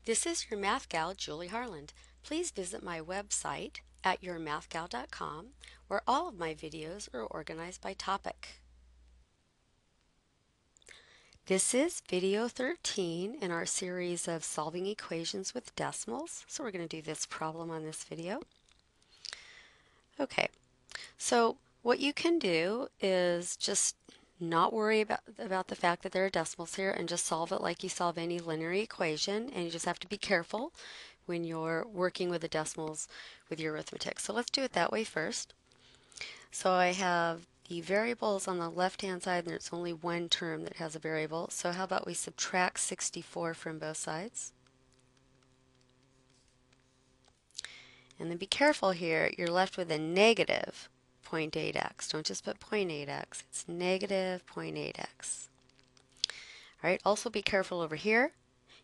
This is your math gal, Julie Harland. Please visit my website at yourmathgal.com, where all of my videos are organized by topic. This is video 13 in our series of solving equations with decimals. So we're going to do this problem on this video. Okay, so what you can do is just not worry about the fact that there are decimals here and just solve it like you solve any linear equation, and you just have to be careful when you're working with the decimals with your arithmetic. So let's do it that way first. So I have the variables on the left-hand side, and there's only one term that has a variable. So how about we subtract 64 from both sides? And then be careful here, you're left with a negative 0.8x. Don't just put 0.8x, it's negative 0.8x. All right, also be careful over here.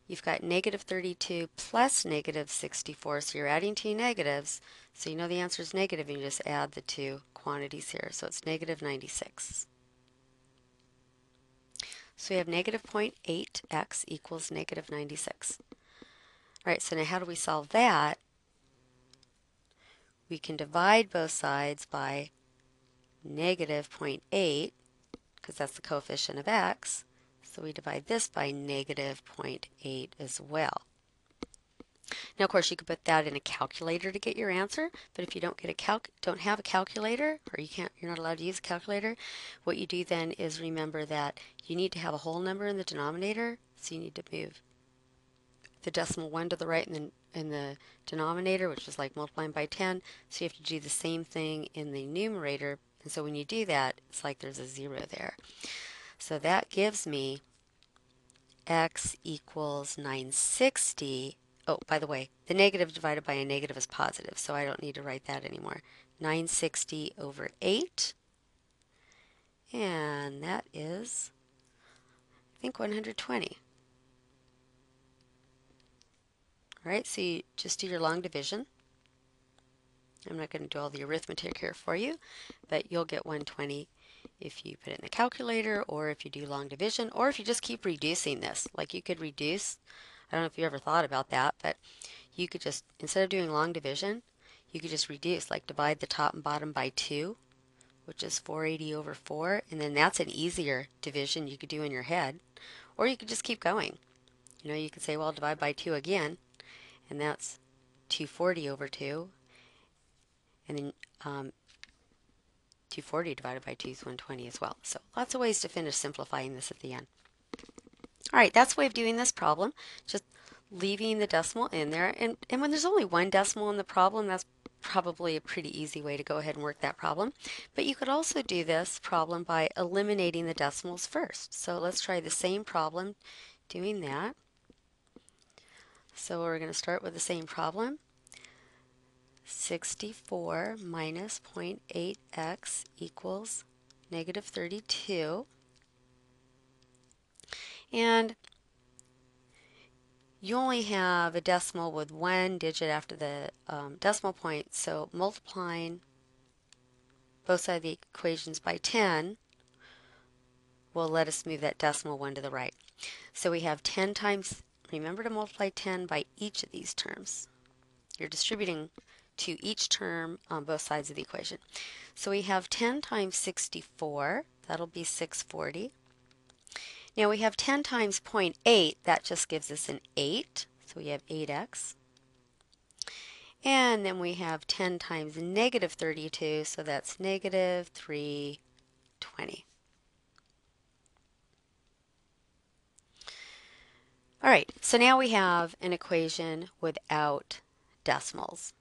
You've got negative 32 plus negative 64, so you're adding two negatives. So you know the answer is negative, and you just add the two quantities here. So it's negative 96. So we have negative 0.8x equals negative 96. All right, so now how do we solve that? We can divide both sides by negative 0.8, because that's the coefficient of x. So we divide this by negative 0.8 as well. Now, of course, you could put that in a calculator to get your answer, but if you don't have a calculator, or you're not allowed to use a calculator, what you do then is remember that you need to have a whole number in the denominator, so you need to move the decimal 1 to the right in the denominator, which is like multiplying by 10, so you have to do the same thing in the numerator, and so when you do that, it's like there's a 0 there. So that gives me x equals 960. Oh, by the way, the negative divided by a negative is positive, so I don't need to write that anymore. 960 over 8, and that is, I think, 120. All right, so you just do your long division. I'm not going to do all the arithmetic here for you, but you'll get 120 if you put it in the calculator, or if you do long division, or if you just keep reducing this. Like you could reduce, I don't know if you ever thought about that, but you could just, instead of doing long division, you could just reduce, like divide the top and bottom by 2, which is 480 over 4, and then that's an easier division you could do in your head. Or you could just keep going. You know, you could say, well, divide by 2 again, and that's 240 over 2, and then 240 divided by 2 is 120 as well. So lots of ways to finish simplifying this at the end. All right, that's the way of doing this problem, just leaving the decimal in there. And when there's only one decimal in the problem, that's probably a pretty easy way to go ahead and work that problem. But you could also do this problem by eliminating the decimals first. So let's try the same problem doing that. So we're going to start with the same problem. 64 minus 0.8x equals negative 32. And you only have a decimal with one digit after the decimal point, so multiplying both sides of the equations by 10 will let us move that decimal 1 to the right. So we have 10 times, remember to multiply 10 by each of these terms. You're distributing to each term on both sides of the equation. So we have 10 times 64, that'll be 640. Now we have 10 times 0.8, that just gives us an 8, so we have 8x. And then we have 10 times negative 32, so that's negative 320. All right, so now we have an equation without decimals.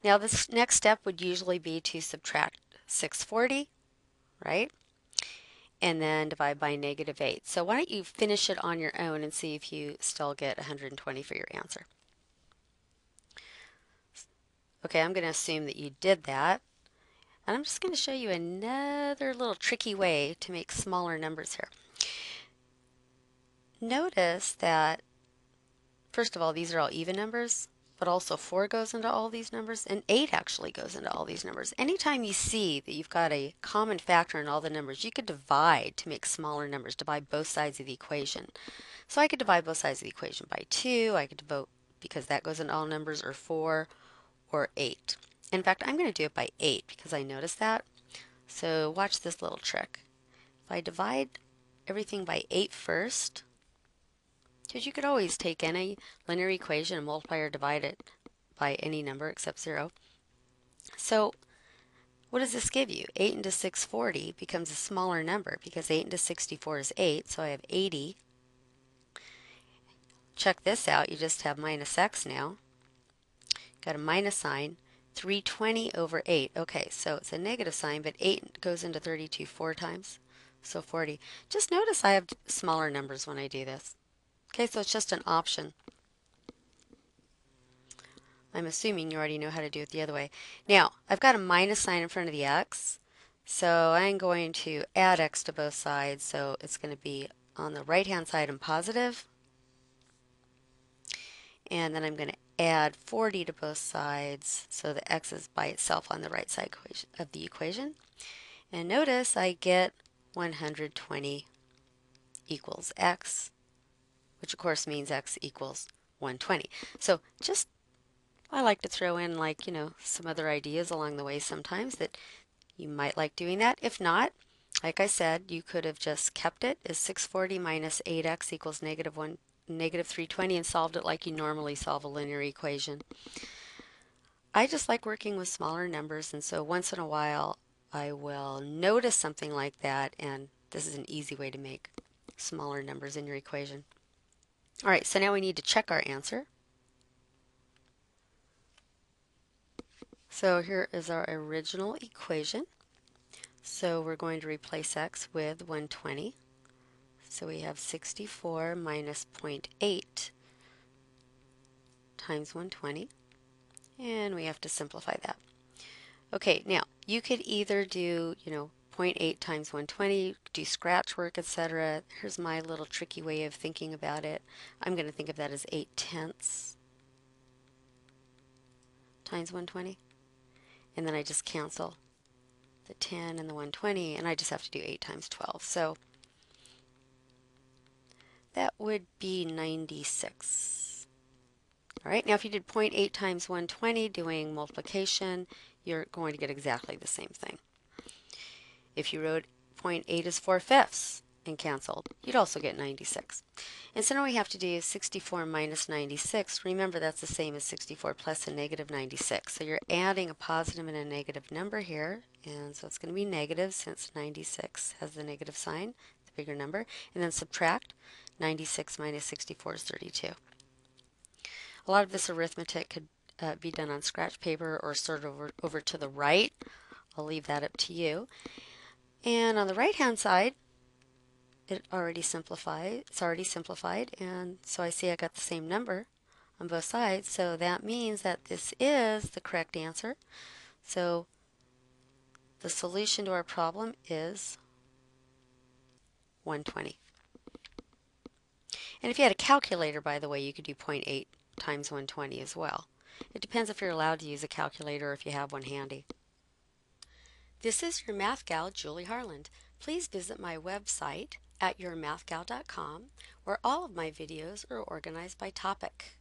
Now this next step would usually be to subtract 640, right? And then divide by negative 8. So why don't you finish it on your own and see if you still get 120 for your answer. Okay, I'm going to assume that you did that. And I'm just going to show you another little tricky way to make smaller numbers here. Notice that, first of all, these are all even numbers, but also 4 goes into all these numbers, and 8 actually goes into all these numbers. Anytime you see that you've got a common factor in all the numbers, you could divide to make smaller numbers, divide both sides of the equation. So I could divide both sides of the equation by 2. I could devote, because that goes in all numbers, or 4, or 8. In fact, I'm going to do it by 8 because I noticed that. So watch this little trick. If I divide everything by 8 first, because you could always take any linear equation and multiply or divide it by any number except 0. So what does this give you? 8 into 640 becomes a smaller number because 8 into 64 is 8, so I have 80. Check this out, you just have minus x now. Got a minus sign. 320 over 8. Okay, so it's a negative sign, but 8 goes into 32 4 times, so 40. Just notice I have smaller numbers when I do this. Okay, so it's just an option. I'm assuming you already know how to do it the other way. Now, I've got a minus sign in front of the x, so I'm going to add x to both sides, so it's going to be on the right-hand side and positive, and then I'm going to add 40 to both sides, so the x is by itself on the right side of the equation. And notice I get 120 equals x, which of course means x equals 120. So just, I like to throw in, like, some other ideas along the way sometimes that you might like doing that. If not, like I said, you could have just kept it as 640 minus 8x equals negative 320 and solved it like you normally solve a linear equation. I just like working with smaller numbers, and so once in a while I will notice something like that, and this is an easy way to make smaller numbers in your equation. All right, so now we need to check our answer. So here is our original equation. So we're going to replace x with 120. So we have 64 minus 0.8 times 120. And we have to simplify that. Okay, now you could either do, 0.8 times 120, do scratch work, etc. Here's my little tricky way of thinking about it. I'm going to think of that as 8/10 times 120. And then I just cancel the 10 and the 120, and I just have to do 8 times 12. So that would be 96. All right, now if you did 0.8 times 120 doing multiplication, you're going to get exactly the same thing. If you wrote 0.8 as 4/5 and canceled, you'd also get 96. And so now we have to do 64 minus 96. Remember, that's the same as 64 plus a negative 96. So you're adding a positive and a negative number here, and so it's going to be negative since 96 has the negative sign, the bigger number, and then subtract. 96 minus 64 is 32. A lot of this arithmetic could be done on scratch paper or sort of over to the right. I'll leave that up to you. And on the right-hand side, it's already simplified, and so I see I got the same number on both sides, so that means that this is the correct answer. So the solution to our problem is 120. And if you had a calculator, by the way, you could do 0.8 times 120 as well. It depends if you're allowed to use a calculator or if you have one handy. This is your math gal, Julie Harland. Please visit my website at yourmathgal.com, where all of my videos are organized by topic.